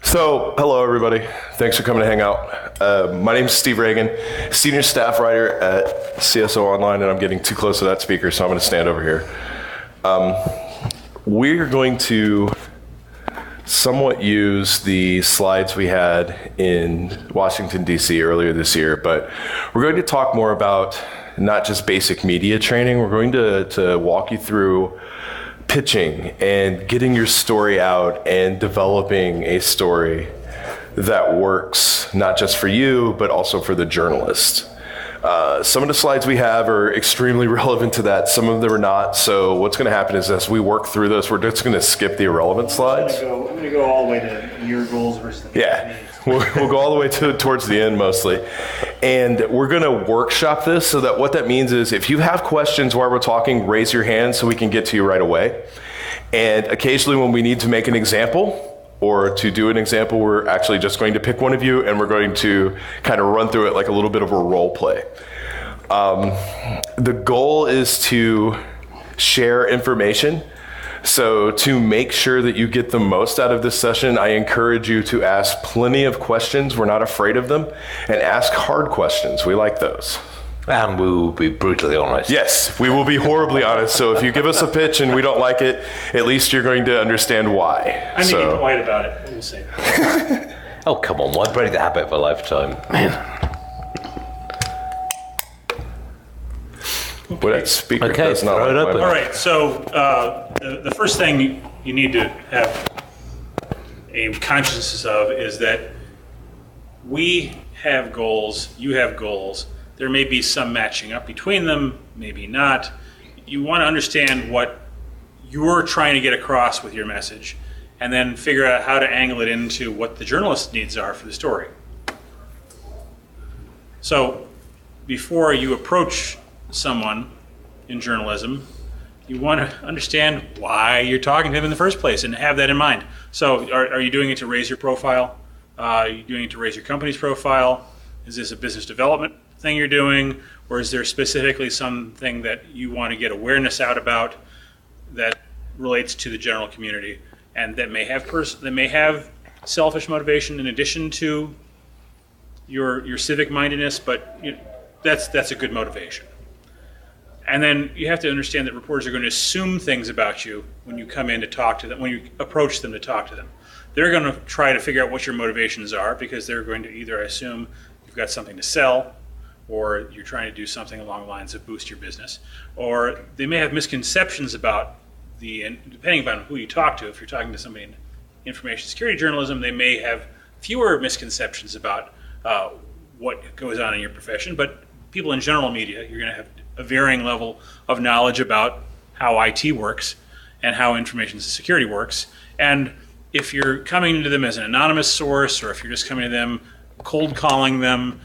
So, hello everybody. Thanks for coming to hang out. My name is Steve Ragan, senior staff writer at CSO Online, and I'm getting too close to that speaker, so I'm going to stand over here. We're going to somewhat use the slides we had in Washington, D.C. earlier this year, but we're going to talk more about not just basic media training. We're going to walk you through pitching and getting your story out and developing a story that works not just for you, but also for the journalist. Some of the slides we have are extremely relevant to that. Some of them are not. So what's going to happen is as we work through this, we're just going to skip the irrelevant slides. I'm going to go all the way to your goals versus the Yeah, we'll go all the way towards the end mostly. And we're going to workshop this so that what that means is if you have questions while we're talking, raise your hand so we can get to you right away. And occasionally when we need to make an example or to do an example, we're actually just going to pick one of you and we're going to kind of run through it like a little bit of a role play. The goal is to share information. So to make sure that you get the most out of this session, I encourage you to ask plenty of questions. We're not afraid of them. And ask hard questions. We like those. And we will be brutally honest. Yes, we will be horribly honest. So if you give us a pitch and we don't like it, at least you're going to understand why. I'm being quiet about it. We'll see. Oh, come on. Why break the habit of a lifetime? Well, that speaker Okay, does not throw it like open. my- All right, so the first thing you need to have a consciousness of is that we have goals, you have goals. There may be some matching up between them, maybe not. You want to understand what you're trying to get across with your message and then figure out how to angle it into what the journalist's needs are for the story. So before you approach someone in journalism, you want to understand why you're talking to him in the first place and have that in mind. So are you doing it to raise your profile? Are you doing it to raise your company's profile? Is this a business development thing you're doing? Or is there specifically something that you want to get awareness out about that relates to the general community and that may have selfish motivation in addition to your civic mindedness, but that's a good motivation. And then you have to understand that reporters are going to assume things about you when you come in to talk to them, when you approach them to talk to them. They're going to try to figure out what your motivations are because they're going to either assume you've got something to sell or you're trying to do something along the lines of boost your business. Or they may have misconceptions about depending upon who you talk to, if you're talking to somebody in information security journalism, they may have fewer misconceptions about what goes on in your profession. But people in general media, you're going to have a varying level of knowledge about how IT works and how information security works. And if you're coming to them as an anonymous source, or if you're just coming to them cold calling them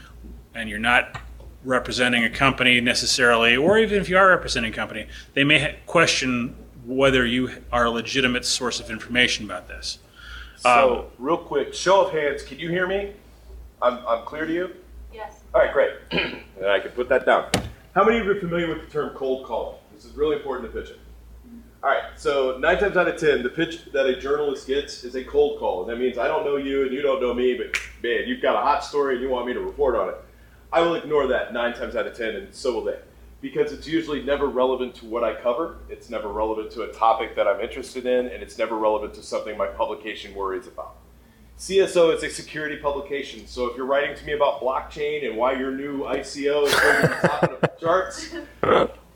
and you're not representing a company necessarily, or even if you are representing a company, they may question whether you are a legitimate source of information about this. So real quick, show of hands, can you hear me? I'm clear to you? Yes. All right, great. And I can put that down. How many of you are familiar with the term cold calling? This is really important to pitching. All right, so 9 times out of 10, the pitch that a journalist gets is a cold call. And that means I don't know you and you don't know me, but man, you've got a hot story and you want me to report on it. I will ignore that 9 times out of 10, and so will they. Because it's usually never relevant to what I cover, it's never relevant to a topic that I'm interested in, and it's never relevant to something my publication worries about. CSO is a security publication, so if you're writing to me about blockchain and why your new ICO is going to the top of the charts,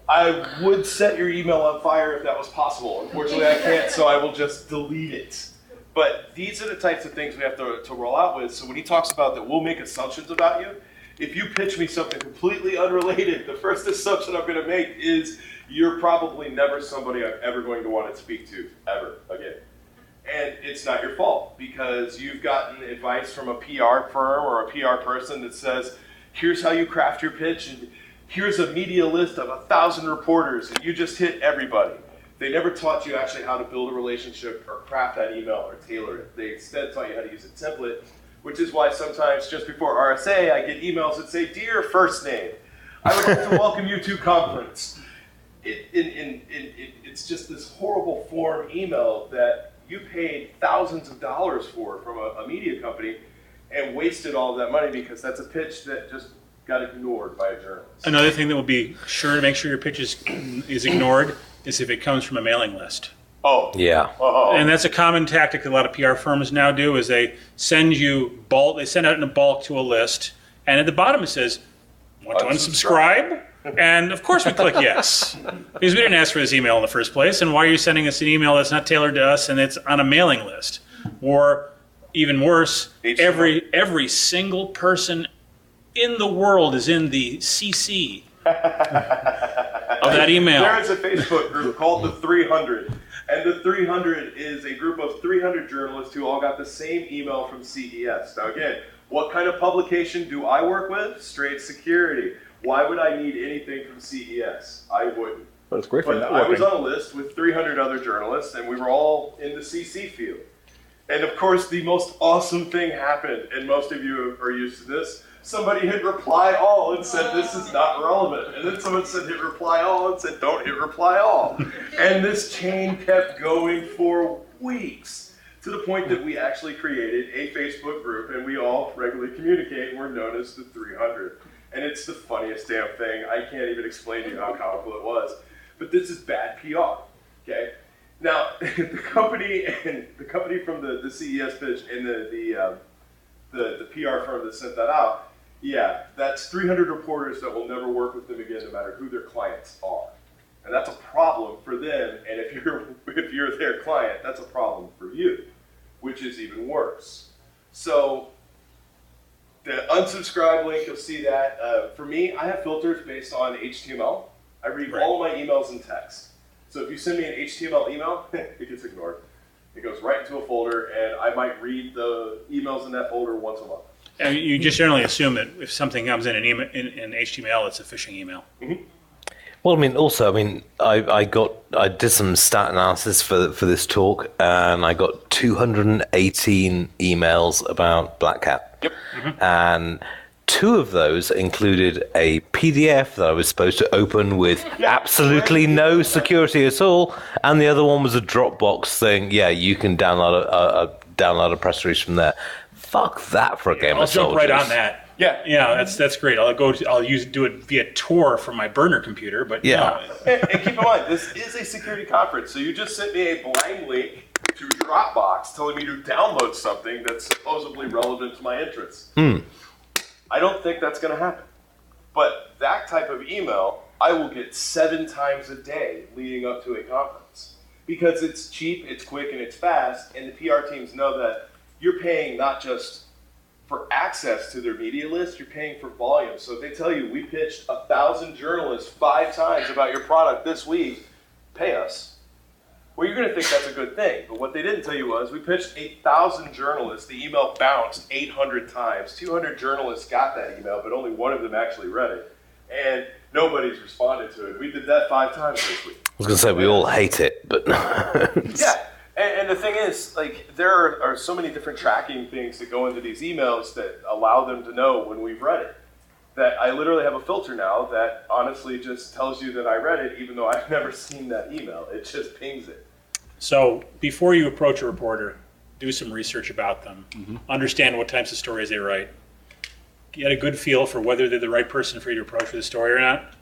I would set your email on fire if that was possible. Unfortunately, I can't, so I will just delete it. But these are the types of things we have to roll out with. So when he talks about that we'll make assumptions about you, if you pitch me something completely unrelated, the first assumption I'm going to make is you're probably never somebody I'm ever going to want to speak to, ever again. And it's not your fault because you've gotten advice from a PR firm or a PR person that says, here's how you craft your pitch, and here's a media list of 1,000 reporters, and you just hit everybody. They never taught you actually how to build a relationship or craft that email or tailor it. They instead taught you how to use a template, which is why sometimes just before RSA, I get emails that say, "Dear first name, I would like to welcome you to conference." It's just this horrible form email that you paid thousands of dollars for from a media company and wasted all of that money because that's a pitch that just got ignored by a journalist. Another thing that will be sure to make sure your pitch is ignored is if it comes from a mailing list. Oh. Yeah. Oh. And that's a common tactic that a lot of PR firms now do is they send you they send out in a bulk to a list, and at the bottom it says, want to unsubscribe? And of course we click yes, because we didn't ask for this email in the first place, and why are you sending us an email that's not tailored to us and it's on a mailing list? Or even worse, every single person in the world is in the CC of that email. There is a Facebook group called the 300, and the 300 is a group of 300 journalists who all got the same email from CES. Now again, what kind of publication do I work with? Straight security. Why would I need anything from CES? I wouldn't. But it's great for But networking. I was on a list with 300 other journalists, and we were all in the CC field. And of course, the most awesome thing happened, and most of you are used to this. Somebody hit reply all and said, this is not relevant. And then someone said, hit reply all and said, don't hit reply all. And this chain kept going for weeks, to the point that we actually created a Facebook group, and we all regularly communicate, and we're known as the 300. And it's the funniest damn thing. I can't even explain to you how comical it was. But this is bad PR, okay? Now, the company from the CES pitch and the PR firm that sent that out, yeah, that's 300 reporters that will never work with them again, no matter who their clients are. And that's a problem for them, and if you're their client, that's a problem for you, which is even worse. So the unsubscribe link, you'll see that. For me, I have filters based on HTML. I read all of my emails in text. So if you send me an HTML email, it gets ignored. It goes right into a folder, and I might read the emails in that folder once a month. And you just generally assume that if something comes in in HTML, it's a phishing email. Mm-hmm. Well, I did some stat analysis for this talk, and I got 218 emails about Black Hat. Yep. Mm-hmm. And 2 of those included a PDF that I was supposed to open with absolutely no security at all, and the other one was a Dropbox thing. Yeah, you can download a press release from there. Fuck that for a game I'll of jump soldiers. right on that. Yeah, that's great. I'll do it via Tor from my burner computer, but Yeah. no. And keep in mind, this is a security conference, so you just sent me a blind link to Dropbox telling me to download something that's supposedly relevant to my interests. I don't think that's going to happen. But that type of email, I will get 7 times a day leading up to a conference. Because it's cheap, it's quick, and it's fast, and the PR teams know that you're paying not just for access to their media list, you're paying for volume. So if they tell you, we pitched 1,000 journalists 5 times about your product this week, pay us. Well, you're going to think that's a good thing. But what they didn't tell you was, we pitched 8,000 journalists. The email bounced 800 times. 200 journalists got that email, but only one of them actually read it. And nobody's responded to it. We did that 5 times this week. I was going to say, we all hate it, but... Yeah. And the thing is, like, there are so many different tracking things that go into these emails that allow them to know when we've read it. That I literally have a filter now that honestly just tells you that I read it, even though I've never seen that email. It just pings it. So before you approach a reporter, do some research about them. Understand what types of stories they write. Get a good feel for whether they're the right person for you to approach with a story or not.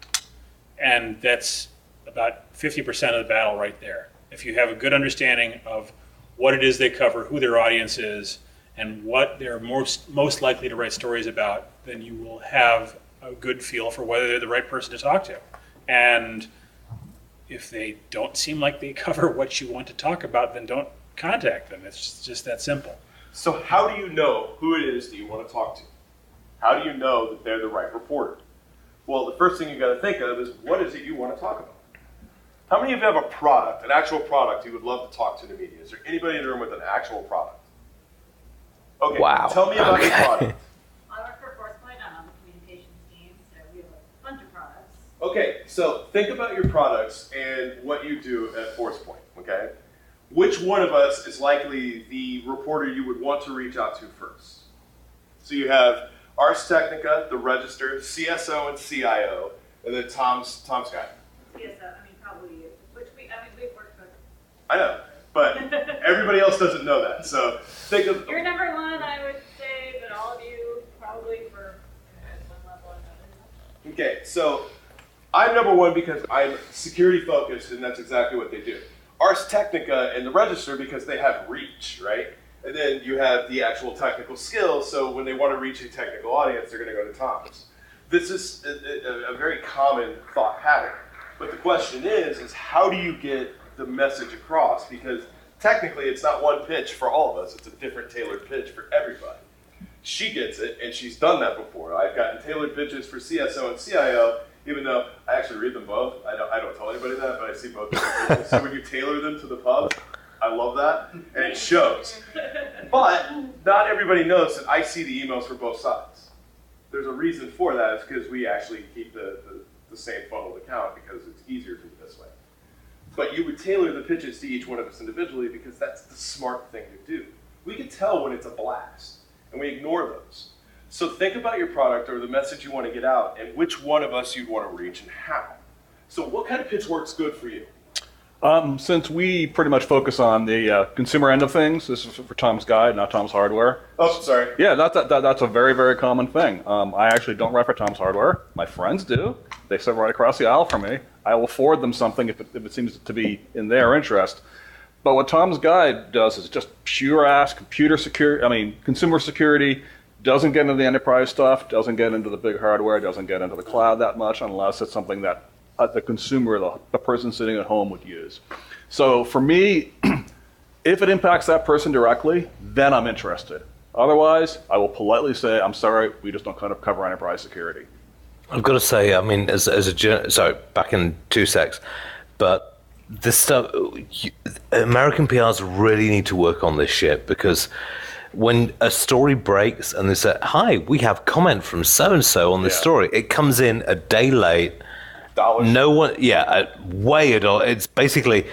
And that's about 50% of the battle right there. If you have a good understanding of what it is they cover, who their audience is, and what they're most likely to write stories about, then you will have a good feel for whether they're the right person to talk to. And if they don't seem like they cover what you want to talk about, then don't contact them. It's just that simple. So how do you know who it is that you want to talk to? How do you know that they're the right reporter? Well, the first thing you got to think of is, what is it you want to talk about? How many of you have a product, an actual product you would love to talk to the media? Is there anybody in the room with an actual product? Okay, Wow. Tell me about your product. I work for ForcePoint. I'm on the communications team, so we have a bunch of products. Okay, so think about your products and what you do at ForcePoint, okay? Which one of us is likely the reporter you would want to reach out to first? So you have Ars Technica, the Register, CSO and CIO, and then Tom's guy. Yes, I mean, probably, we've worked with. I know. But everybody else doesn't know that. So think of You're number one, I would say, but all of you probably for at one level or another. Okay, so I'm number one because I'm security focused, and that's exactly what they do. Ars Technica and the Register because they have reach, right? And then you have the actual technical skills, so when they want to reach a technical audience, they're going to go to Tom's. This is a very common thought pattern. But the question is how do you get the message across? Because technically it's not one pitch for all of us, it's a different tailored pitch for everybody. She gets it, and she's done that before. I've gotten tailored pitches for CSO and CIO, even though I actually read them both. I don't tell anybody that, but I see both different pitches. So when you tailor them to the pub, I love that, and it shows. But not everybody knows that I see the emails for both sides. There's a reason for that. It's because we actually keep the same funneled account because it's easier to do this way. But you would tailor the pitches to each one of us individually because that's the smart thing to do. We can tell when it's a blast, and we ignore those. So think about your product or the message you want to get out and which one of us you'd want to reach and how. So what kind of pitch works good for you? Since we pretty much focus on the consumer end of things, this is for Tom's Guide, not Tom's Hardware. Oh, sorry. Yeah, that's a very, very common thing. I actually don't write for Tom's Hardware. My friends do. They sit right across the aisle from me. I will forward them something if it seems to be in their interest. But what Tom's Guide does is just pure ass consumer security, doesn't get into the enterprise stuff, doesn't get into the big hardware, doesn't get into the cloud that much unless it's something that the consumer, the person sitting at home would use. So for me, if it impacts that person directly, then I'm interested. Otherwise, I will politely say, I'm sorry, we just don't kind of cover enterprise security. I've got to say, I mean, sorry, back in 2 secs, but this stuff, American PRs really need to work on this shit because when a story breaks and they say, hi, we have comment from so-and-so on this story, it comes in a day late. No one, way at all. It's basically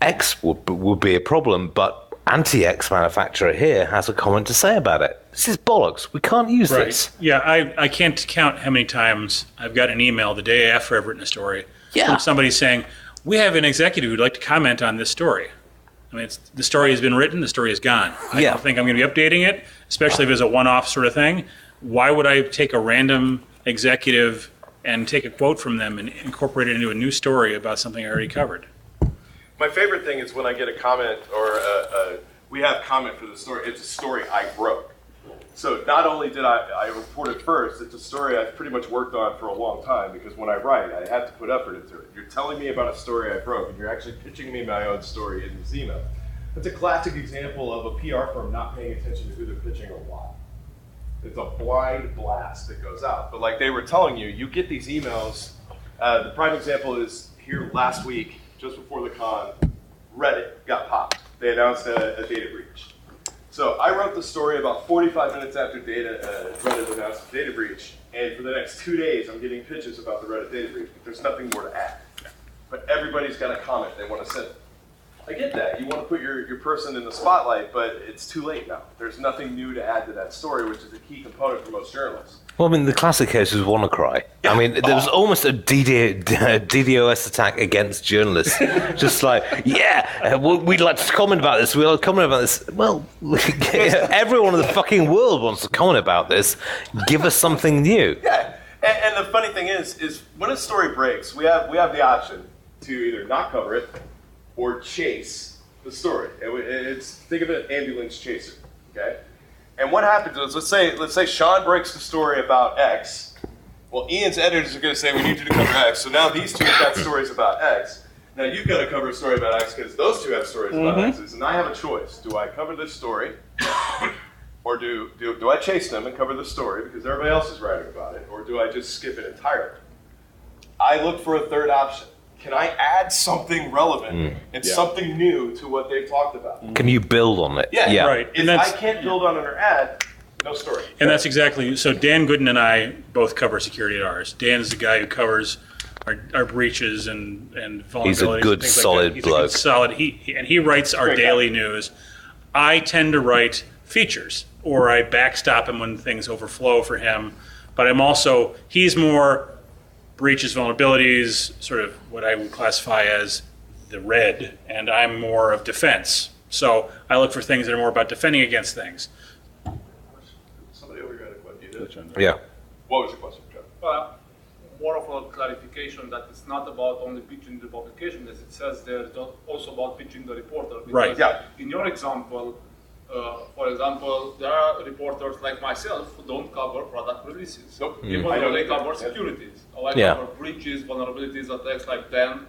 X would be a problem, but anti-X manufacturer here has a comment to say about it. This is bollocks. We can't use this. Yeah, I can't count how many times I've got an email the day after I've written a story from somebody saying, we have an executive who'd like to comment on this story. I mean, the story has been written, the story is gone. I don't think I'm going to be updating it, especially if it's a one-off sort of thing. Why would I take a random executive and take a quote from them and incorporate it into a new story about something I already covered? My favorite thing is when I get a comment or we have comment for the story. It's a story I broke. So not only did I report it first, it's a story I've pretty much worked on for a long time because when I write, I have to put effort into it. You're telling me about a story I broke, and you're actually pitching me my own story in this email. That's a classic example of a PR firm not paying attention to who they're pitching or why. It's a blind blast that goes out. But like they were telling you, you get these emails. The prime example is here last week, just before the con, Reddit got popped. They announced a data breach. So I wrote the story about 45 minutes after Reddit announced a data breach, and for the next 2 days I'm getting pitches about the Reddit data breach, but there's nothing more to add. But everybody's got a comment they want to send. I get that. You want to put your person in the spotlight, but it's too late now. There's nothing new to add to that story, which is a key component for most journalists. Well, I mean, the classic case was WannaCry. Yeah. I mean, there was almost a DDoS attack against journalists. Just like, we'd like to comment about this. We'd like to comment about this. Well, everyone in the fucking world wants to comment about this. Give us something new. Yeah, and the funny thing is when a story breaks, we have the option to either not cover it or chase the story. Think of it, ambulance chaser, okay? And what happens is, let's say Sean breaks the story about X. Well, Ian's editors are going to say, we need you to cover X. So now these two have got stories about X. Now you've got to cover a story about X because those two have stories about X's. And I have a choice. Do I cover this story? Or do I chase them and cover the story because everybody else is writing about it? Or do I just skip it entirely? I look for a third option. Can I add something relevant and something new to what they've talked about? Can you build on it? Yeah. Right. If I can't build on it or add, no story. And that's exactly, so Dan Gooden and I both cover security at ours. Dan's the guy who covers our breaches and vulnerabilities. He's a good, solid bloke. He writes our daily news. I tend to write features, or I backstop him when things overflow for him. But he's more breaches, vulnerabilities, sort of what I would classify as the red, and I'm more of defense. So I look for things that are more about defending against things. Somebody over here had a question. Yeah. What was the question, Joe? More of a clarification that it's not about only pitching the publication, as it says there, it's also about pitching the reporter. Right. Yeah. In your example, for example, there are reporters like myself who don't cover product releases. Nope. Even I though don't they either. cover securities. I Yeah. cover breaches, vulnerabilities, attacks like 10,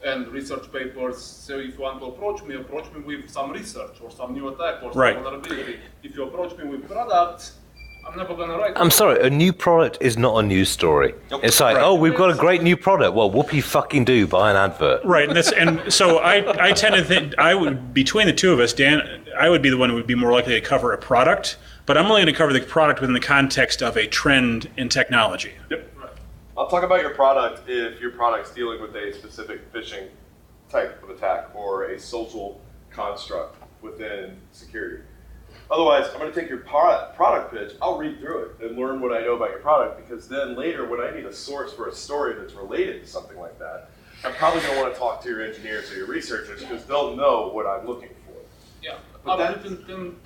and research papers. So if you want to approach me with some research or some new attack or some Right. vulnerability. If you approach me with products, I'm never going to write I'm sorry, a new product is not a news story. It's like, Right. oh, we've got a great new product. Well, whoopee fucking do, buy an advert. Right, and so I tend to think I would, between the two of us, Dan, I would be the one who would be more likely to cover a product, but I'm only going to cover the product within the context of a trend in technology. Yep. I'll talk about your product if your product's dealing with a specific phishing type of attack or a social construct within security. Otherwise, I'm going to take your product pitch, I'll read through it and learn what I know about your product, because then later when I need a source for a story that's related to something like that, I'm probably going to want to talk to your engineers or your researchers because they'll know what I'm looking for. Yeah, But I've written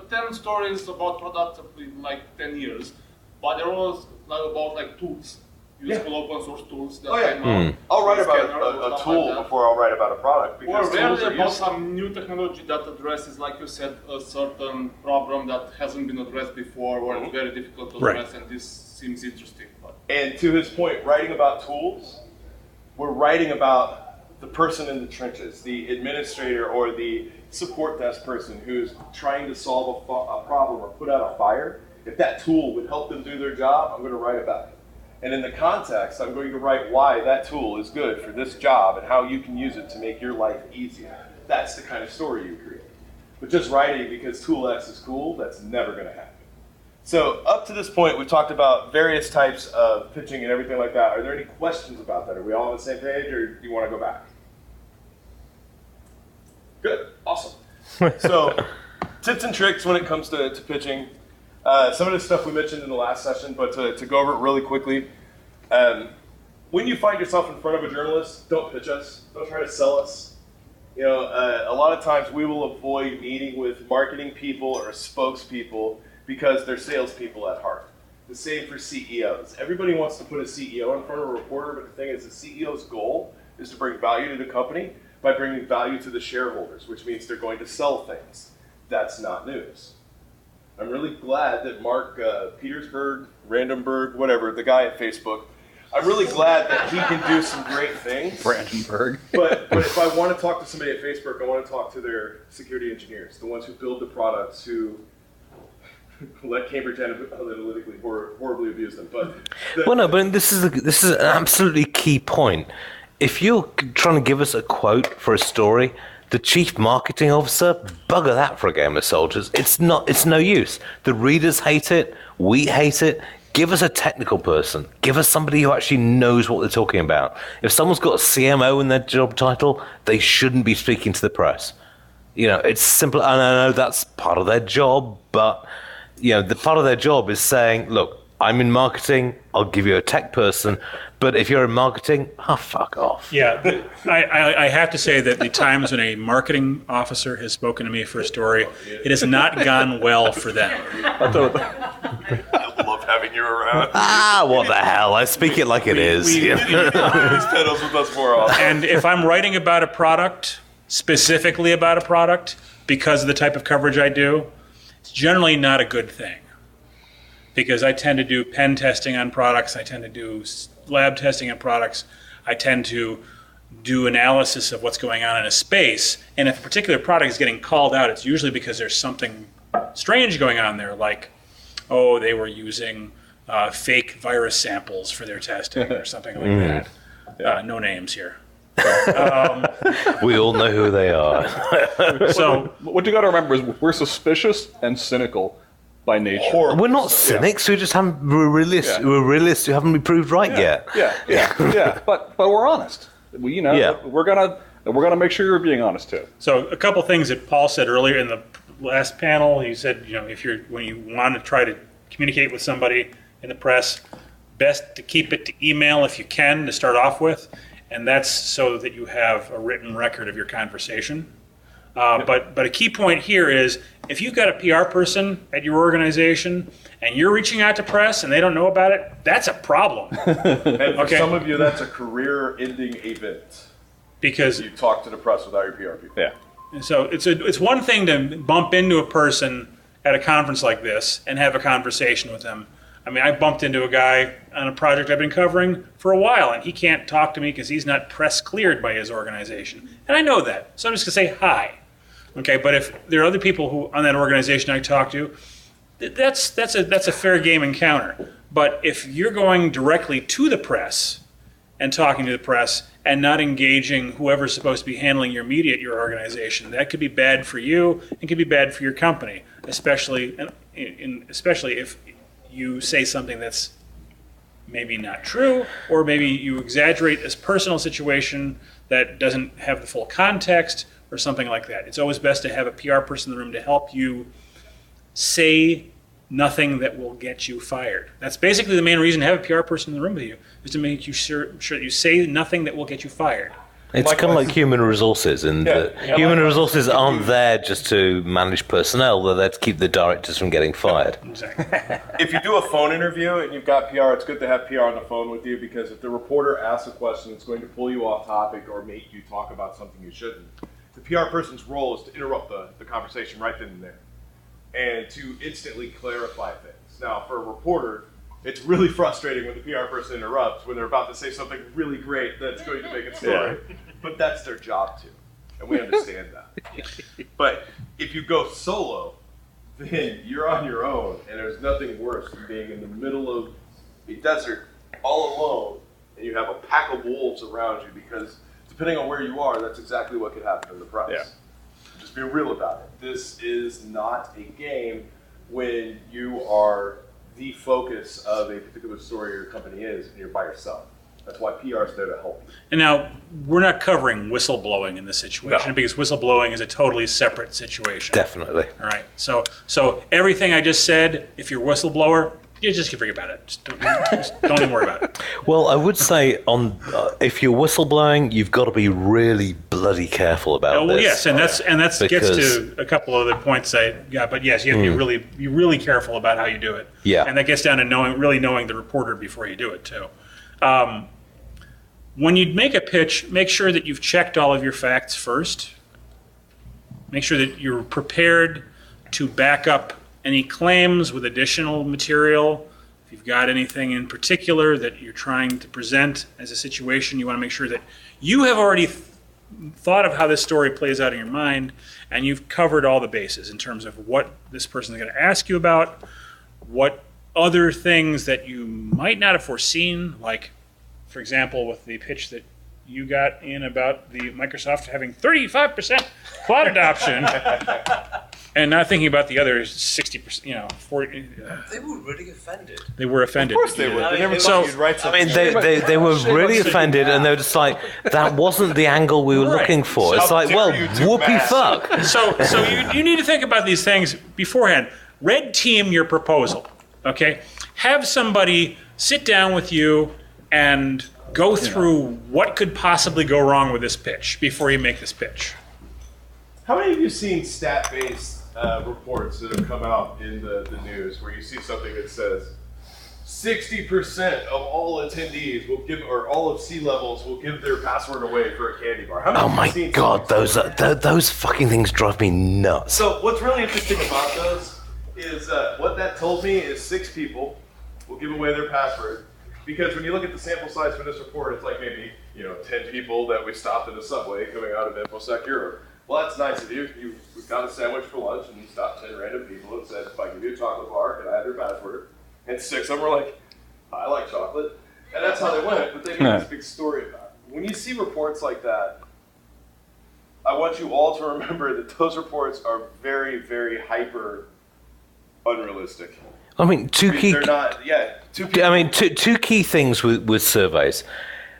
10 stories about products in like 10 years, but they're all about tools, useful open source tools that came out. I'll write about Scanner and a stuff tool like that. before I'll write about a product, because Or tools rarely are about useful. some new technology that addresses, like you said, a certain problem that hasn't been addressed before, or it's very difficult to Right. address, and this seems interesting. But And to his point, writing about tools, we're writing about the person in the trenches, the administrator or the support desk person who's trying to solve a problem or put out a fire. If that tool would help them do their job, I'm going to write about it. And in the context, I'm going to write why that tool is good for this job and how you can use it to make your life easier. That's the kind of story you create. But just writing because tool X is cool, that's never going to happen. So up to this point, we've talked about various types of pitching and everything like that. Are there any questions about that? Are we all on the same page, or do you want to go back? Good, awesome. So tips and tricks when it comes to pitching. Some of the stuff we mentioned in the last session, but to go over it really quickly. When you find yourself in front of a journalist, don't pitch us. Don't try to sell us. You know, a lot of times we will avoid meeting with marketing people or spokespeople because they're salespeople at heart. The same for CEOs. Everybody wants to put a CEO in front of a reporter, but the thing is, the CEO's goal is to bring value to the company by bringing value to the shareholders, which means they're going to sell things. That's not news. I'm really glad that Mark Petersburg, Randomberg, whatever, the guy at Facebook, I'm really glad that he can do some great things. Brandenburg. But if I want to talk to somebody at Facebook, I want to talk to their security engineers, the ones who build the products, who let Cambridge Analytically horribly abuse them. But Well, no, but this is an absolutely key point. If you're trying to give us a quote for a story, the chief marketing officer, bugger that for a game of soldiers. It's no use. The readers hate it. We hate it. Give us a technical person. Give us somebody who actually knows what they're talking about. If someone's got a CMO in their job title, they shouldn't be speaking to the press. You know, it's simple. And I know that's part of their job, but you know, the part of their job is saying, look, I'm in marketing, I'll give you a tech person, but if you're in marketing, fuck off. Yeah, I have to say that the times when a marketing officer has spoken to me for a story, it has not gone well for them. I love having you around. What the hell? I speak it like it is. we- Yeah. These pedals with us more often. And if I'm writing about a product, specifically about a product, because of the type of coverage I do, it's generally not a good thing. Because I tend to do pen testing on products, I tend to do lab testing on products, I tend to do analysis of what's going on in a space, and if a particular product is getting called out, it's usually because there's something strange going on there, like, oh, they were using fake virus samples for their testing or something like that. No names here. We all know who they are. So What you got to remember is we're suspicious and cynical by nature. We're not cynics. We just haven't. We're realists. Yeah. We're realists who haven't been proved right yet. Yeah. But we're honest. We're gonna make sure you're being honest too. So a couple things that Paul said earlier in the last panel. He said, when you want to try to communicate with somebody in the press, best to keep it to email if you can to start off with, and that's so that you have a written record of your conversation. But a key point here is if you've got a PR person at your organization and you're reaching out to press and they don't know about it, that's a problem. And for some of you, that's a career-ending event. Because you talk to the press without your PR people. Yeah. so it's one thing to bump into a person at a conference like this and have a conversation with them. I mean, I bumped into a guy on a project I've been covering for a while, and he can't talk to me because he's not press cleared by his organization. And I know that, so I'm just going to say hi. Okay, but if there are other people who on that organization I talk to, that's a fair game encounter. But if you're going directly to the press and talking to the press and not engaging whoever's supposed to be handling your media at your organization, that could be bad for you and could be bad for your company, especially if you say something that's maybe not true, or maybe you exaggerate this personal situation that doesn't have the full context, or something like that. It's always best to have a PR person in the room to help you say nothing that will get you fired. That's basically the main reason to have a PR person in the room with you, is to make you sure that you say nothing that will get you fired. It's kind of like human resources, and human resources aren't there just to manage personnel. They're there to keep the directors from getting fired. Exactly. If you do a phone interview and you've got PR, it's good to have PR on the phone with you, because if the reporter asks a question, it's going to pull you off topic or make you talk about something you shouldn't. The PR person's role is to interrupt the conversation right then and there and to instantly clarify things. Now, for a reporter, it's really frustrating when the PR person interrupts when they're about to say something really great that's going to make a story. Yeah. But that's their job too, and we understand that. But if you go solo, then you're on your own, and there's nothing worse than being in the middle of a desert all alone, and you have a pack of wolves around you, because depending on where you are, that's exactly what could happen in the press. Yeah. Just be real about it. This is not a game when you are the focus of a particular story your company is, and you're by yourself. That's why PR is there to help you. And now, we're not covering whistleblowing in this situation, because whistleblowing is a totally separate situation. Definitely. All right. So everything I just said, if you're a whistleblower, you just forget about it. Just don't even worry about it. Well, I would say if you're whistleblowing, you've got to be really bloody careful about this. Yes, and that's gets to a couple other points I got. But yes, you have to be really careful about how you do it. Yeah. And that gets down to really knowing the reporter before you do it too. When you make a pitch, make sure that you've checked all of your facts first. Make sure that you're prepared to back up any claims with additional material. If you've got anything in particular that you're trying to present as a situation, you want to make sure that you have already thought of how this story plays out in your mind, and you've covered all the bases in terms of what this person is going to ask you about, what other things that you might not have foreseen, like, for example, with the pitch that you got in about the Microsoft having 35% cloud adoption, and not thinking about the other 60%, 40. They were really offended. They were offended. Of course they were. They never thought you'd write something. They were really offended, and they were just like, that wasn't the angle we were looking for. It's like, well, whoopee fuck. So you need to think about these things beforehand. Red team your proposal, okay? Have somebody sit down with you and go through what could possibly go wrong with this pitch before you make this pitch. How many of you seen stat-based reports that have come out in the news where you see something that says 60% of all attendees will give, or all of C-levels will give their password away for a candy bar? How many oh my God, those fucking things drive me nuts. So what's really interesting about those is what that told me is 6 people will give away their password. Because when you look at the sample size for this report, it's like maybe 10 people that we stopped at a subway coming out of InfoSec Europe. Well, that's nice of you. We got a sandwich for lunch, and you stopped 10 random people and said, if I give you a chocolate bar, can I have your password? And 6 of them were like, I like chocolate. And that's how they went, but they made this big story about it. When you see reports like that, I want you all to remember that those reports are very, very hyper unrealistic. I mean, two key. They're not. Yeah. Two key things with surveys.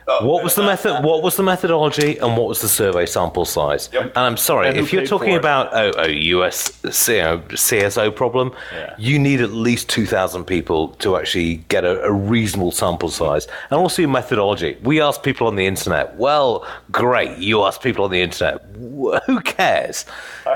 What was the method? What was the methodology, and what was the survey sample size? Yep. And I'm sorry, And who if you're paid talking for it? about a US CSO problem, you need at least 2,000 people to actually get a reasonable sample size, and also your methodology. We asked people on the internet. Well, great, you asked people on the internet. Who cares?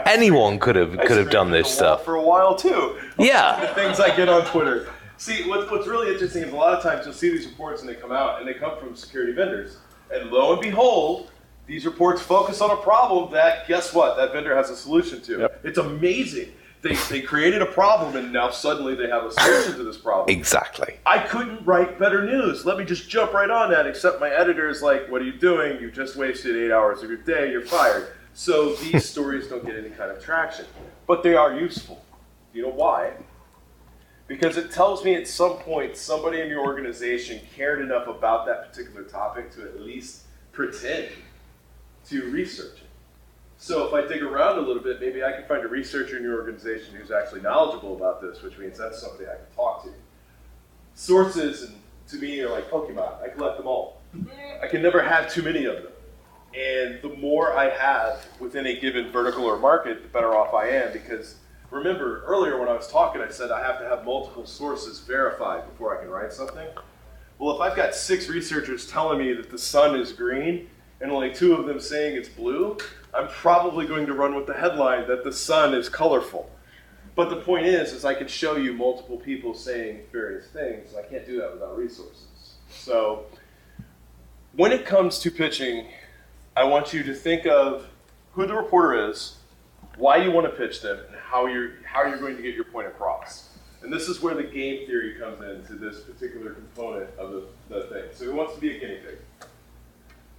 Anyone could have done this stuff. For a while too. Yeah. The things I get on Twitter. See, what's really interesting is a lot of times you'll see these reports and they come out and they come from security vendors. And lo and behold, these reports focus on a problem that, guess what, that vendor has a solution to. Yep. It's amazing. They created a problem and now suddenly they have a solution to this problem. Exactly. I couldn't write better news. Let me just jump right on that, except my editor is like, what are you doing? You just wasted 8 hours of your day, you're fired. So these stories don't get any kind of traction. But they are useful. You know why? Because it tells me at some point somebody in your organization cared enough about that particular topic to at least pretend to research it. So if I dig around a little bit, maybe I can find a researcher in your organization who's actually knowledgeable about this, which means that's somebody I can talk to. Sources, and to me, are like Pokemon. I collect them all. I can never have too many of them. And the more I have within a given vertical or market, the better off I am, because remember, earlier when I was talking, I said I have to have multiple sources verified before I can write something. Well, if I've got 6 researchers telling me that the sun is green and only 2 of them saying it's blue, I'm probably going to run with the headline that the sun is colorful. But the point is I can show you multiple people saying various things. I can't do that without resources. So when it comes to pitching, I want you to think of who the reporter is, why you want to pitch them, and how you're going to get your point across. And this is where the game theory comes into this particular component of the thing. So who wants to be a guinea pig?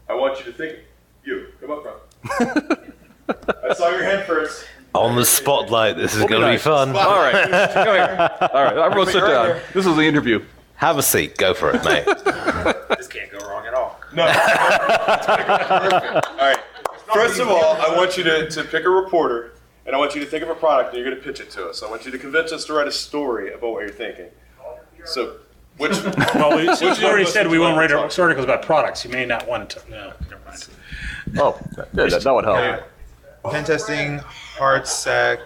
I want you to think, you, come up front. I saw your hand first. On the spotlight, this is going to be fun. All right, come here. All right, everyone sit down. This is the interview. Have a seat. Go for it, mate. This can't go wrong at all. No. All right. First of all, I want you to pick a reporter, and I want you to think of a product, and you're going to pitch it to us. I want you to convince us to write a story about what you're thinking. So, which? Well, since you already said we won't write talk? articles about products, you may not want to. No, never mind. Oh, that would help. Pen testing, hard sec,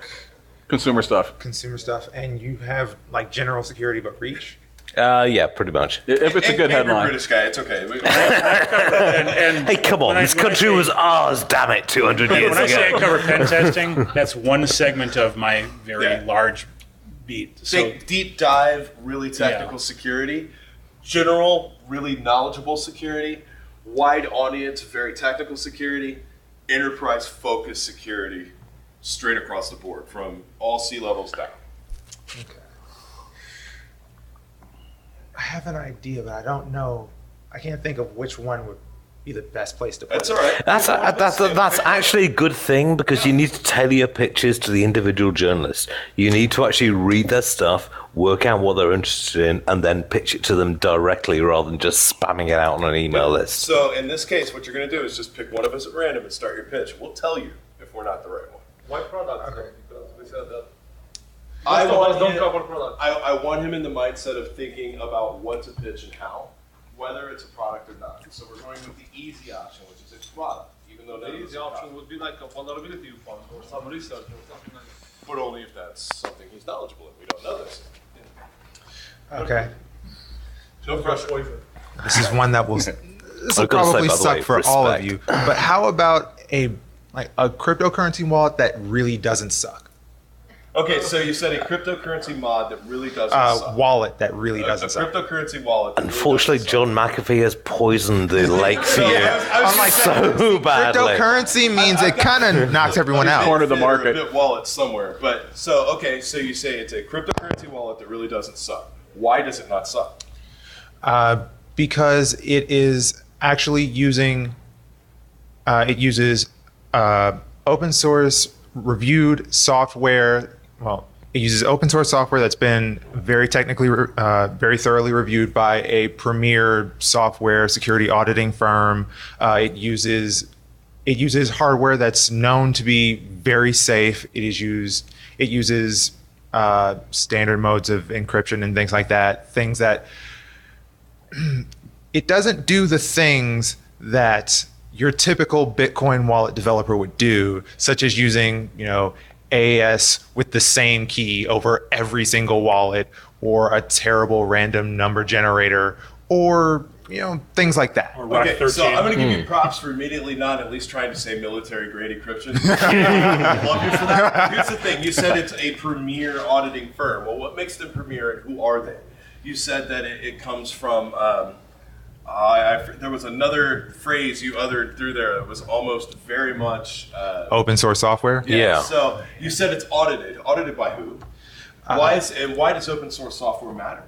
Consumer stuff. consumer stuff, and you have like general security but breach. Yeah, pretty much. If it's a good You're a headline. British guy, it's okay. And Hey, come on. This country was ours, damn it, 200 years when I say I ago. cover pen testing, that's one segment of my very Yeah. large beat. So Think deep dive, really technical security, general, really knowledgeable security, wide audience, very technical security, enterprise focused security, straight across the board from all C-levels down. Okay. I have an idea, but I don't know. I can't think of which one would be the best place to put That's it. all right. That's actually a good thing, because you need to tailor your pitches to the individual journalist. You need to actually read their stuff, work out what they're interested in, and then pitch it to them directly rather than just spamming it out on an email list. So in this case, what you're going to do is just pick one of us at random and start your pitch. We'll tell you if we're not the right one. Why product? Okay. Because we said that. I want don't him- cover product. I want him in the mindset of thinking about what to pitch and how, whether it's a product or not. So we're going with the easy option, which is a product, even though The none of easy us are option product. would be like a vulnerability fund or some research or something like that. But only if that's something he's knowledgeable in. We don't know this. Okay. No pressure. This is one that will. This will I've gotta say, probably by the suck way, for all of respect. you. But how about a cryptocurrency wallet that really doesn't suck? Okay, so you said a cryptocurrency mod that really doesn't suck. Wallet that really A doesn't suck. cryptocurrency wallet. That really Unfortunately, doesn't John McAfee has poisoned the lake for you I'm like, so badly. cryptocurrency means it kind of knocks everyone out. Corner the fit market. a bit wallet somewhere. But so okay, so you say it's a cryptocurrency wallet that really doesn't suck. Why does it not suck? Because it is actually using, it uses open source reviewed software. Well, it uses open source software that's been very technically, very thoroughly reviewed by a premier software security auditing firm. It uses hardware that's known to be very safe. It uses standard modes of encryption and things like that. Things that it doesn't do the things that your typical Bitcoin wallet developer would do, such as using, AES with the same key over every single wallet, or a terrible random number generator, or things like that. Or Rock Okay, 13. so I'm going to give you props for immediately not at least trying to say military-grade encryption. I love you for that. Here's the thing. You said it's a premier auditing firm. Well, what makes them premier and who are they? You said that it comes from, there was another phrase you uttered through there that was almost very much... Open source software? Yeah. So you said it's audited. Audited by who? Why does open source software matter?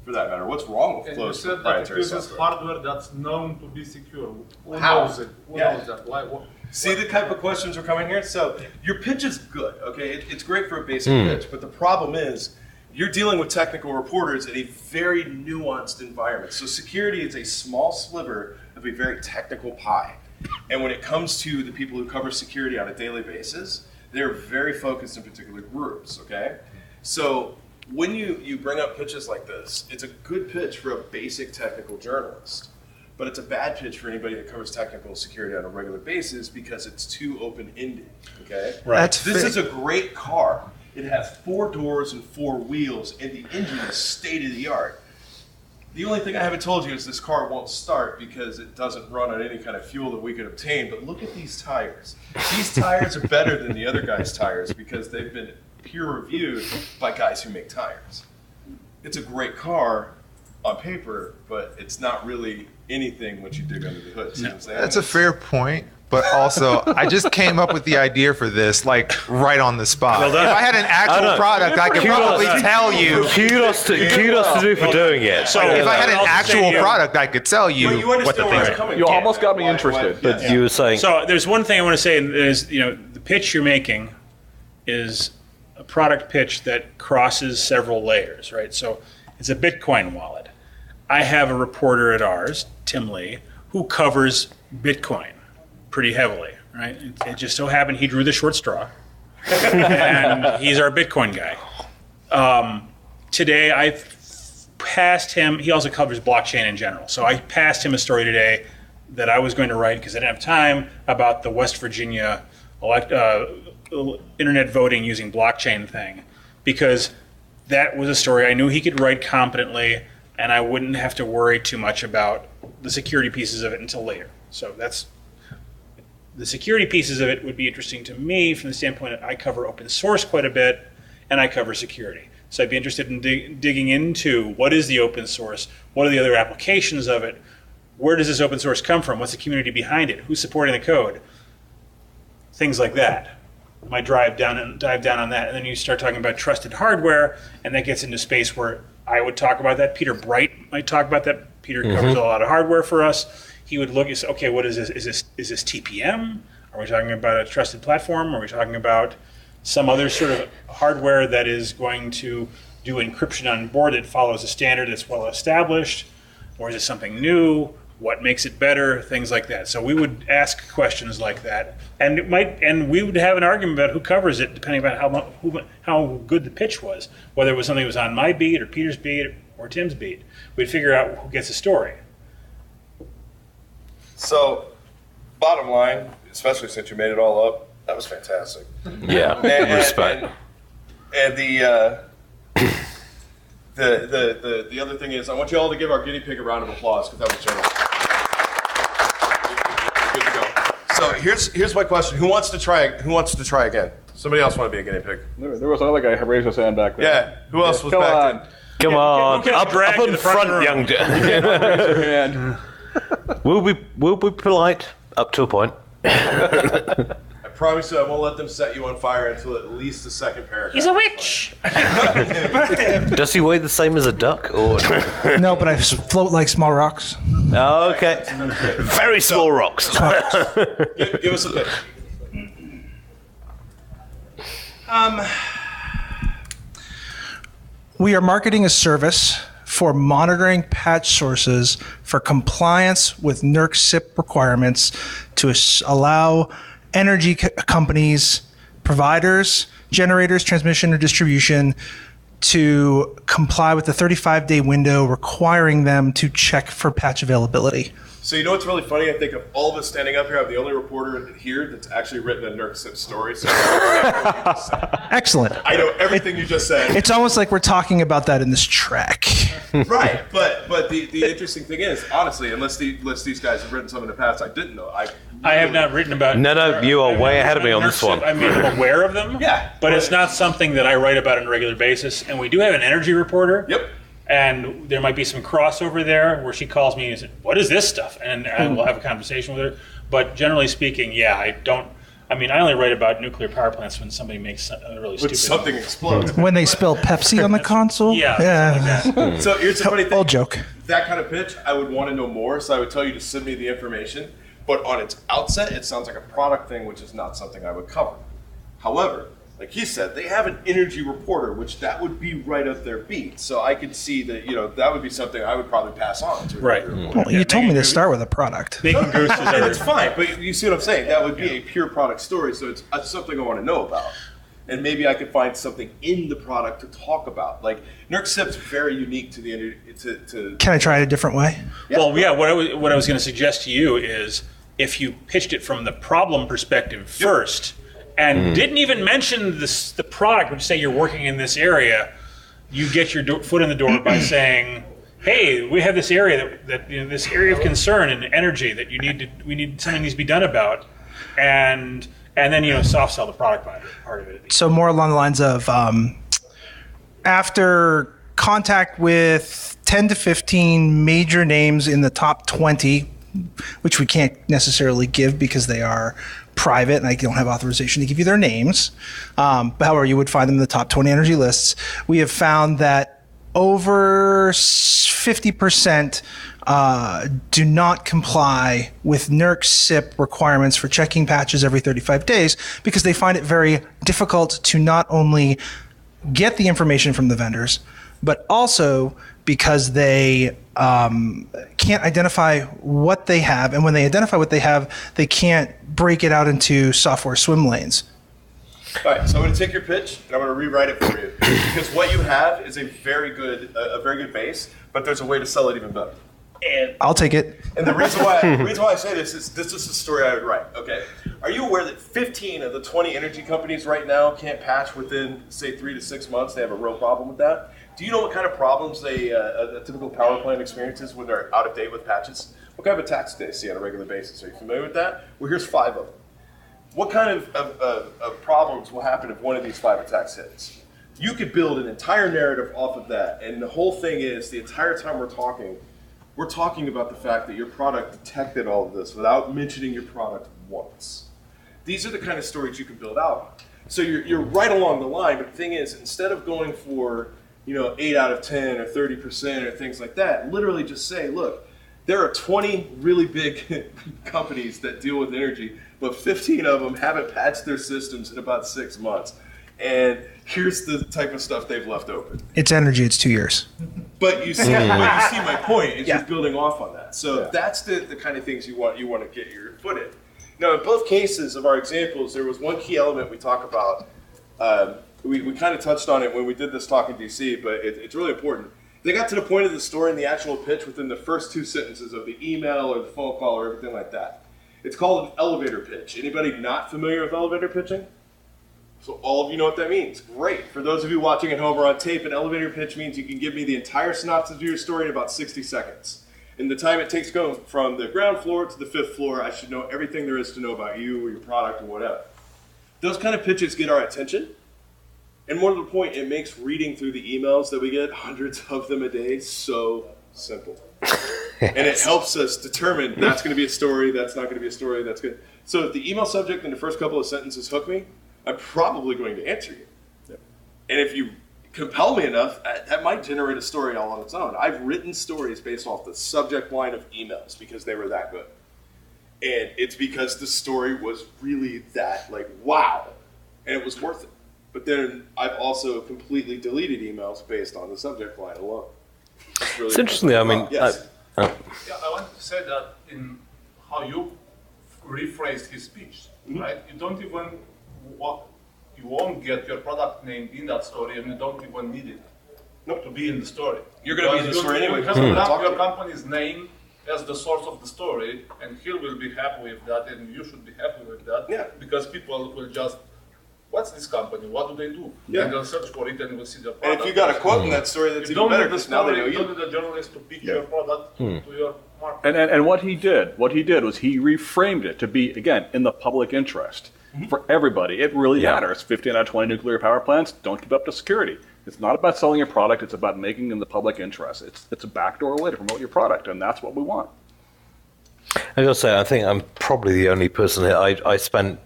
For that matter, what's wrong with And you closed said that it proprietary uses software? hardware that's known to be secure. Who How? knows it? Who Yeah. knows that? Why? See the type of questions are coming here? So your pitch is good, okay? It's great for a basic pitch, but the problem is you're dealing with technical reporters in a very nuanced environment. So security is a small sliver of a very technical pie. And when it comes to the people who cover security on a daily basis, they're very focused in particular groups, okay? So when you bring up pitches like this, it's a good pitch for a basic technical journalist, but it's a bad pitch for anybody that covers technical security on a regular basis because it's too open-ended, okay? Right. This is a great car. It has 4 doors and 4 wheels, and the engine is state-of-the-art. The only thing I haven't told you is this car won't start because it doesn't run on any kind of fuel that we could obtain, but look at these tires. These tires are better than the other guy's tires because they've been peer-reviewed by guys who make tires. It's a great car on paper, but it's not really anything once you dig under the hood. See what I'm saying? That's a fair point. But also, I just came up with the idea for this, right on the spot. Well done. If I had an actual product, I could probably tell you. Kudos to you for doing it. So If I had an I'll just say actual to you- product, I could tell you Well, you what the understand where thing I'm coming You from. almost got me Why- interested. But yes. you were saying, So there's one thing I want to say, and is the pitch you're making is a product pitch that crosses several layers, right? So it's a Bitcoin wallet. I have a reporter at ours, Tim Lee, who covers Bitcoin pretty heavily, right? It just so happened he drew the short straw, and he's our Bitcoin guy. Today I passed him. He also covers blockchain in general, so I passed him a story today that I was going to write because I didn't have time about the West Virginia internet voting using blockchain thing, because that was a story I knew he could write competently, and I wouldn't have to worry too much about the security pieces of it until later. So that's the security pieces of it would be interesting to me from the standpoint that I cover open source quite a bit, and I cover security. So I'd be interested in digging into what is the open source, what are the other applications of it, where does this open source come from, what's the community behind it, who's supporting the code, things like that. Might dive down on that, and then you start talking about trusted hardware, and that gets into space where I would talk about that. Peter Bright might talk about that. Peter covers a lot of hardware for us. He would look and say, okay, what is this? Is this TPM? Are we talking about a trusted platform? Are we talking about some other sort of hardware that is going to do encryption on board that follows a standard that's well established? Or is it something new? What makes it better? Things like that. So we would ask questions like that, and we would have an argument about who covers it, depending on how good the pitch was. Whether it was something that was on my beat or Peter's beat or Tim's beat, we'd figure out who gets the story. So, bottom line, especially since you made it all up, that was fantastic. yeah, respect. And the other thing is, I want you all to give our guinea pig a round of applause because that was generous. Good to go. So here's my question: Who wants to try again? Somebody else want to be a guinea pig? There was another guy who raised his hand back there. Yeah. Who else was Come back on. there? Come on, get up dragged in to the front front, room. young. Raise your hand. We'll be polite up to a point. I promise you, I won't let them set you on fire until at least the second paragraph. He's a witch. Does he weigh the same as a duck, or? No, but I float like small rocks. Okay, very small rocks. Give us a pitch. We are marketing a service for monitoring patch sources for compliance with NERC SIP requirements to allow energy companies, providers, generators, transmission or distribution to comply with the 35-day window requiring them to check for patch availability. So you know what's really funny? I think of all of us standing up here, I'm the only reporter here that's actually written a NERC SIP story. So Excellent. I know everything you just said. It's almost like we're talking about that in this track. Right, but the interesting thing is, honestly, unless these guys have written some in the past, I didn't know. I have not written about. No, you are way ahead of me on this one. I mean, I'm aware of them. Yeah, but it's not something that I write about on a regular basis. And we do have an energy reporter. Yep. And there might be some crossover there where she calls me and says, "What is this stuff?" And I will have a conversation with her. But generally speaking, yeah, I don't. I mean, I only write about nuclear power plants when somebody makes a really stupid. When something explodes. When they spill Pepsi on the console? Yeah. So here's the funny thing. Old joke. That kind of pitch, I would want to know more, so I would tell you to send me the information. But on its outset, it sounds like a product thing, which is not something I would cover. However, like he said, they have an energy reporter, which that would be right up their beat. So I could see that, that would be something I would probably pass on to. Right. Well, you told me to start with a product. Bacon gooses And are. it's fine, but you see what I'm saying? That would be a pure product story, so it's something I want to know about. And maybe I could find something in the product to talk about. Like, NERC SIP's very unique to the energy. Can I try it a different way? Yeah. Well, yeah. What I was going to suggest to you is if you pitched it from the problem perspective first. And didn't even mention the product, but say you're working in this area, you get your foot in the door by saying, "Hey, we have this area that this area of concern and energy that something needs to be done about," and then soft sell the product part of it. So more along the lines of after contact with 10 to 15 major names in the top 20, which we can't necessarily give because they are private and I don't have authorization to give you their names. However, you would find them in the top 20 energy lists. We have found that over 50% do not comply with NERC SIP requirements for checking patches every 35 days because they find it very difficult to not only get the information from the vendors, but also because they can't identify what they have. And when they identify what they have, they can't break it out into software swim lanes. All right, so I'm going to take your pitch and I'm going to rewrite it for you because what you have is a very good base, but there's a way to sell it even better. And I'll take it. And the reason why I say this is the story I would write. Okay, are you aware that 15 of the 20 energy companies right now can't patch within, say, 3 to 6 months? They have a real problem with that. Do you know what kind of problems a typical power plant experiences when they're out of date with patches? What kind of attacks do they see on a regular basis? Are you familiar with that? Well, here's 5 of them. What kind of problems will happen if one of these 5 attacks hits? You could build an entire narrative off of that, and the whole thing is, the entire time we're talking about the fact that your product detected all of this without mentioning your product once. These are the kind of stories you can build out. So you're right along the line, but the thing is, instead of going for 8 out of 10 or 30% or things like that, literally just say, look, there are 20 really big companies that deal with energy, but 15 of them haven't patched their systems in about 6 months. And here's the type of stuff they've left open. It's energy, it's 2 years. But you see my point, is you're building off on that. So that's the kind of things you want to get your foot in. Now, in both cases of our examples, there was one key element we talk about. We kind of touched on it when we did this talk in DC, but it's really important. They got to the point of the story in the actual pitch within the first 2 sentences of the email or the phone call or everything like that. It's called an elevator pitch. Anybody not familiar with elevator pitching? So all of you know what that means. Great. For those of you watching at home or on tape, an elevator pitch means you can give me the entire synopsis of your story in about 60 seconds. In the time it takes going from the ground floor to the 5th floor, I should know everything there is to know about you or your product or whatever. Those kind of pitches get our attention. And more to the point, it makes reading through the emails that we get, hundreds of them a day, so simple. And it helps us determine that's going to be a story, that's not going to be a story, that's good. So if the email subject in the first couple of sentences hook me, I'm probably going to answer you. Yep. And if you compel me enough, that might generate a story all on its own. I've written stories based off the subject line of emails because they were that good. And it's because the story was really that, wow. And it was worth it. But then I've also completely deleted emails based on the subject line alone. It's interesting. I mean, yes. Yeah, I want to say that in how you rephrased his speech, right? You don't even you won't get your product name in that story, and you don't even need it to be in the story. You're going to be in the story anyway. You have to have your company's name as the source of the story, and he will be happy with that, and you should be happy with that. Yeah. Because people will just, what's this company? What do they do? Yeah. And they'll search for it and will see the product. And if you got a quote in that story, that's you even don't better need the because now they story, know you you. don't need the journalist to pitch your product to your market. And what he did was he reframed it to be, again, in the public interest for everybody. It really matters. 15 out of 20 nuclear power plants don't keep up to security. It's not about selling your product. It's about making in the public interest. It's a backdoor way to promote your product, and that's what we want. I gotta say, I think I'm probably the only person here. I spent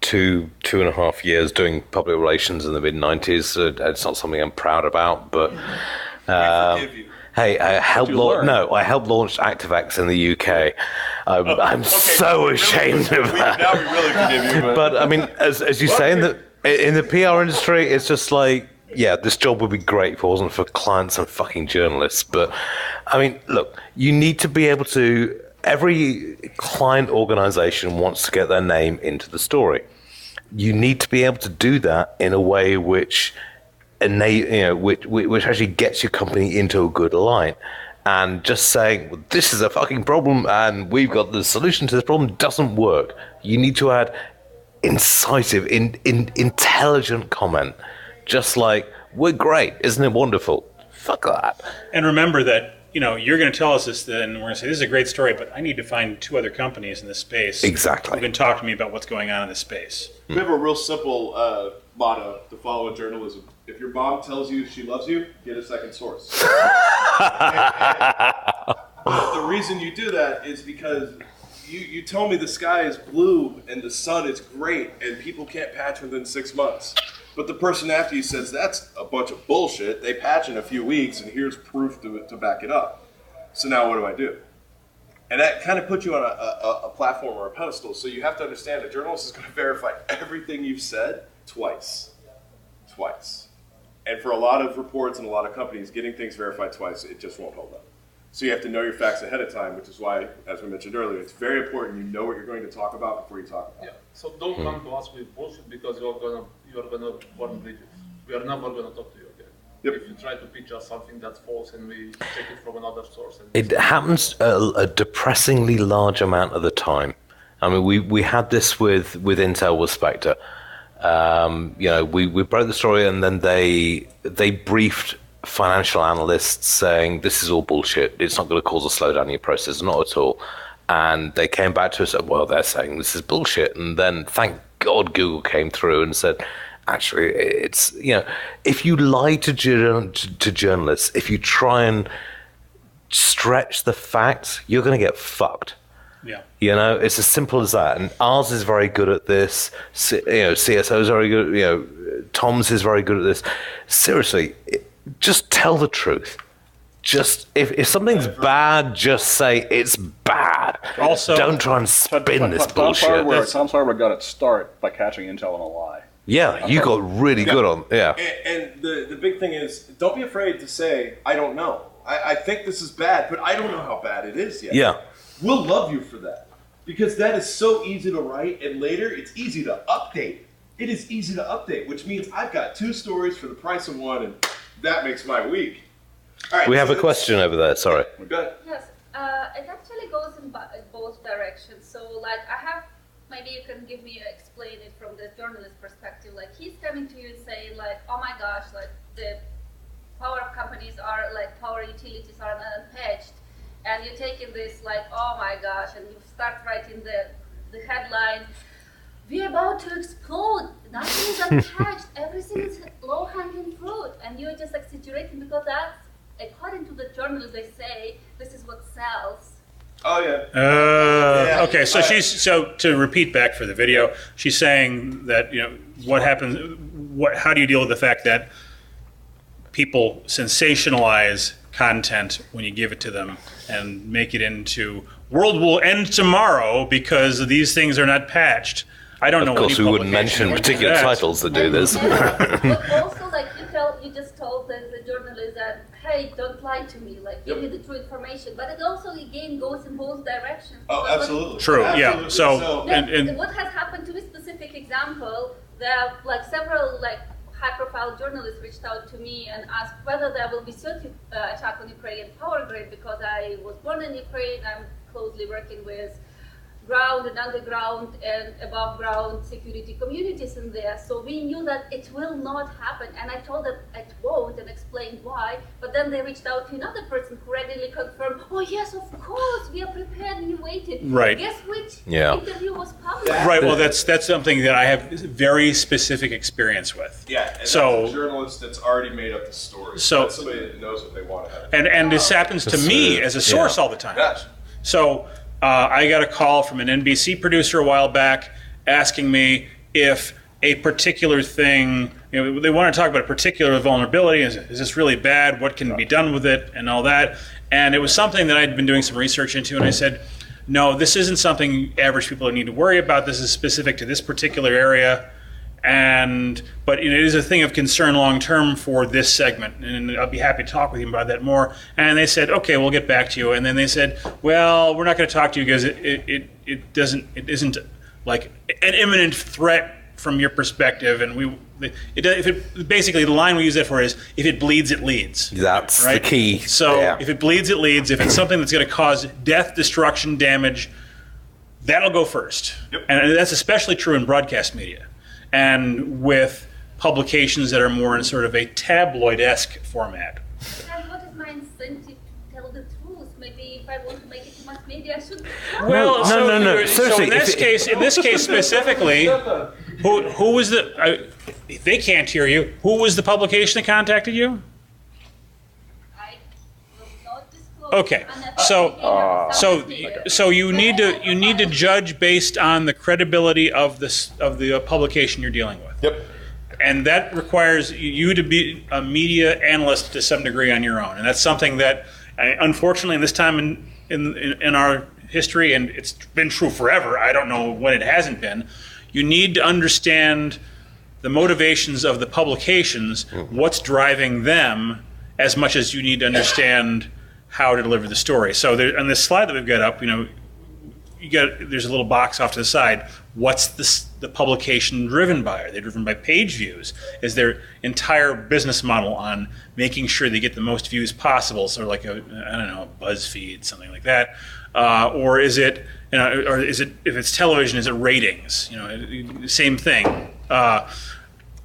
two and a half years doing public relations in the mid-90s. It's not something I'm proud about, but forgive you. hey, I helped launch ActiveX in the UK. I'm so ashamed of that. Now we really forgive you. But I mean, as you say, in the PR industry, it's just like, yeah, this job would be great if it wasn't for clients and fucking journalists. But I mean, look, you need to be able to. Every client organization wants to get their name into the story. You need to be able to do that in a way which actually gets your company into a good light. And just saying, well, this is a fucking problem and we've got the solution to this problem doesn't work. You need to add incisive, intelligent comment. Just like, we're great, isn't it wonderful? Fuck that. And remember that, you're going to tell us this, then we're going to say, this is a great story, but I need to find 2 other companies in this space Exactly. who can talk to me about what's going on in this space. We have a real simple motto to follow in journalism. If your mom tells you she loves you, get a second source. The reason you do that is because you tell me the sky is blue and the sun is great and people can't patch within 6 months. But the person after you says, that's a bunch of bullshit. They patch in a few weeks and here's proof to back it up. So now what do? And that kind of puts you on a platform or a pedestal. So you have to understand a journalist is going to verify everything you've said twice. And for a lot of reports and a lot of companies, getting things verified twice, it just won't hold up. So you have to know your facts ahead of time, which is why, as we mentioned earlier, it's very important you know what you're going to talk about before you talk about it. So don't come to us with bullshit because you're gonna burn bridges. We are never gonna talk to you again. Yep. If you try to pitch us something that's false and we take it from another source. And It happens a depressingly large amount of the time. I mean, we had this with Intel with Spectre. We broke the story and then they briefed financial analysts saying this is all bullshit. It's not going to cause a slowdown in your process, not at all. And they came back to us and, well, they're saying this is bullshit. And then, thank God, Google came through and said, actually, it's, if you lie to journalists, if you try and stretch the facts, you're going to get fucked. Yeah. It's as simple as that. And ours is very good at this. CSO is very good. Tom's is very good at this. Seriously, just tell the truth. Just if something's bad, just say it's bad. Also, don't try and spin this bullshit. Tom's Hardware got its start by catching Intel in a lie. Yeah, you got really good on. Yeah. And the big thing is, don't be afraid to say, I don't know. I think this is bad, but I don't know how bad it is yet. Yeah. We'll love you for that. Because that is so easy to write, and later it's easy to update. It is easy to update, which means I've got 2 stories for the price of 1, and that makes my week. All right, We have a question over there, sorry. Go ahead. Yes, it actually goes in both directions. So, maybe you can explain it from the journalist perspective. Like, he's coming to you and saying, oh my gosh, the power companies are, power utilities are unpatched. And you're taking this, oh my gosh, and you start writing the headline, we're about to explode. Nothing is unpatched. Everything is low-hanging fruit. And you're just exaggerating because that's, according to the journalists, they say this is what sells. Oh, yeah. Okay, so to repeat back for the video, she's saying that, what happens, how do you deal with the fact that people sensationalize content when you give it to them and make it into world will end tomorrow because these things are not patched? I don't know. Of course, we wouldn't mention particular titles that do this. But also, you just told the journalist that, hey, don't lie to me. Give me the true information. But it also, again, goes in both directions. Oh, absolutely. True. Absolutely. Yeah. So, and what has happened to this specific example? there are like several like high-profile journalists reached out to me and asked whether there will be attack on Ukrainian power grid, because I was born in Ukraine. I'm closely working with ground and underground and above ground security communities in there. So we knew that it will not happen. And I told them it won't and explained why. But then they reached out to another person who readily confirmed, oh yes, of course, we are prepared and we waited. Right. Guess which Yeah. interview was published? Right. Well, that's something that I have very specific experience with. Yeah, and So- that's a journalist that's already made up the story. So- That's somebody that knows what they want to have. And this happens to me as a source yeah. all the time. Yes. So I got a call from an NBC producer a while back asking me if a particular thing, they want to talk about a particular vulnerability. Is this really bad? What can be done with it? And all that. And it was something that I'd been doing some research into, and I said, no, this isn't something average people need to worry about. This is specific to this particular area. But it is a thing of concern long term for this segment, and I'll be happy to talk with you about that more. And they said, okay, we'll get back to you. And then they said, well, we're not going to talk to you because it isn't like an imminent threat from your perspective. And basically the line we use that for is if it bleeds, it leads. That's right? the key. So Yeah. if it bleeds, it leads. If it's something that's going to cause death, destruction, damage, that'll go first. Yep. And that's especially true in broadcast media. And with publications that are more in sort of a tabloid-esque format. And what is my incentive to tell the truth? Maybe if I want to make it to mass media, I should. Well, no. So Seriously, in this case specifically, who was they can't hear you. Who was the publication that contacted you? I will not disclose. Okay, so you need to judge based on the credibility of the publication you're dealing with. Yep. And that requires you to be a media analyst to some degree on your own, and that's something that, unfortunately, in this time in our history, and it's been true forever. I don't know when it hasn't been. You need to understand the motivations of the publications, what's driving them, as much as you need to understand how to deliver the story. So on this slide that we've got up, there's a little box off to the side. What's the publication driven by? Are they driven by page views? Is their entire business model on making sure they get the most views possible? So like a BuzzFeed, something like that, or is it, or is it, if it's television, is it ratings? Same thing.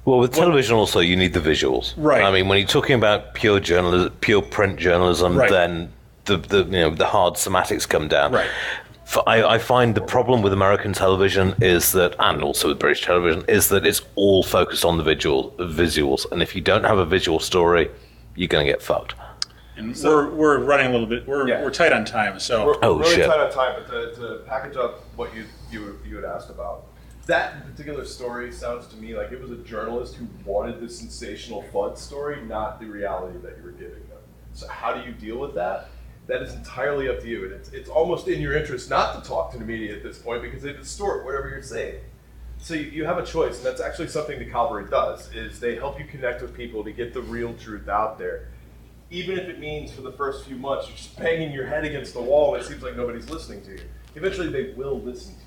Well, with television also, you need the visuals. Right. I mean, when you're talking about pure print journalism, Right. then the hard semantics come down. Right. I find the problem with American television is that, and also with British television, is that it's all focused on the visuals. And if you don't have a visual story, you're going to get fucked. And we're running a little bit. We're tight on time. So We're really shit. tight on time, but to package up what you had asked about, that particular story sounds to me like it was a journalist who wanted the sensational FUD story, not the reality that you were giving them. So how do you deal with that? That is entirely up to you, and it's almost in your interest not to talk to the media at this point because they distort whatever you're saying. So you have a choice, and that's actually something the Cavalry does, is they help you connect with people to get the real truth out there. Even if it means for the first few months you're just banging your head against the wall and it seems like nobody's listening to you. Eventually they will listen to you.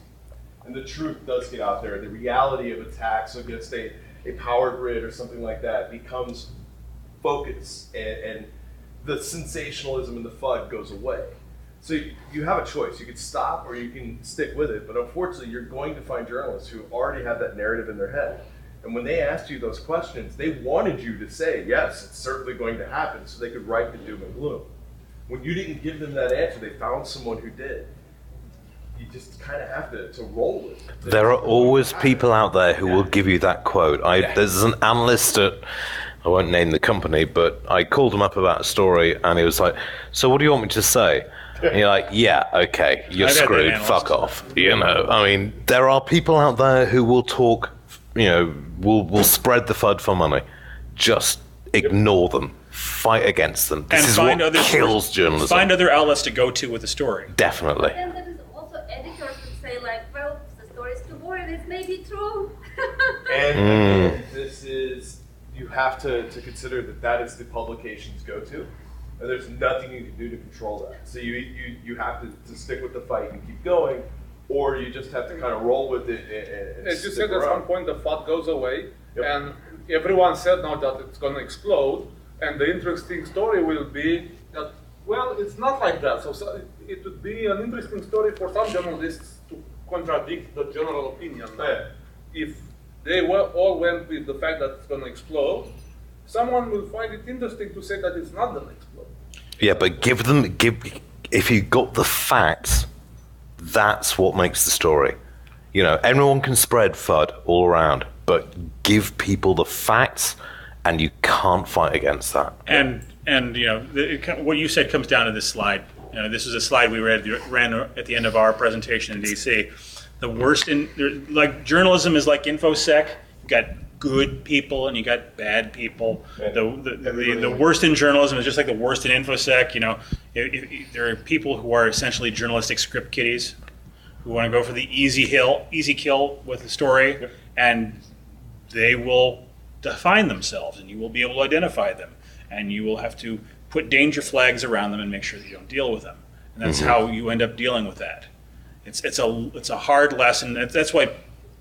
And the truth does get out there. The reality of attacks against a power grid or something like that becomes focus, and the sensationalism and the FUD goes away. So you have a choice. You can stop or you can stick with it, but unfortunately you're going to find journalists who already have that narrative in their head. And when they asked you those questions, they wanted you to say, yes, it's certainly going to happen, so they could write the doom and gloom. When you didn't give them that answer, they found someone who did. You just kind of have to roll with it. There are always people out there who will give you that quote. There's an analyst at, I won't name the company, but I called him up about a story, and he was like, so what do you want me to say? And you're like, yeah, okay, you're screwed, fuck off. I mean, there are people out there who will talk, will spread the FUD for money. Just ignore them. Fight against them. This is what kills journalism. Find other outlets to go to with the story. Definitely. And there is also editors who say like, well, the story is too boring, it may be true. And this is, you have to consider that is the publication's go-to. And there's nothing you can do to control that. So you have to stick with the fight and keep going, or you just have to kind of roll with it and As you stick said, at some around. point the fat goes away, Yep. and everyone said now that it's going to explode, and the interesting story will be that, well, it's not like that. So it would be an interesting story for some journalists to contradict the general opinion. Yeah. If they all went with the fact that it's going to explode, someone will find it interesting to say that it's not going to explode. Yeah, but if you got the facts, that's what makes the story. You know, everyone can spread FUD all around, but give people the facts, and you can't fight against that. And you know, what you said comes down to this slide. You know, this is a slide we ran at the end of our presentation in DC. The worst like journalism is like InfoSec. You got good people and you got bad people. The worst in journalism is just like the worst in InfoSec. You know, there are people who are essentially journalistic script kiddies who want to go for the easy kill with the story, and they will define themselves, and you will be able to identify them, and you will have to put danger flags around them and make sure that you don't deal with them. And that's how you end up dealing with that. It's a hard lesson. That's why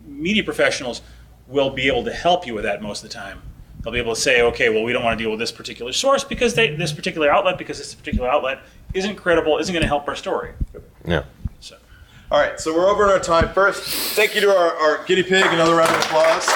media professionals will be able to help you with that most of the time. They'll be able to say, okay, well, we don't want to deal with this particular source because this particular outlet isn't credible, isn't going to help our story. Yeah. All right, so we're over in our time. First, thank you to our guinea pig. Another round of applause.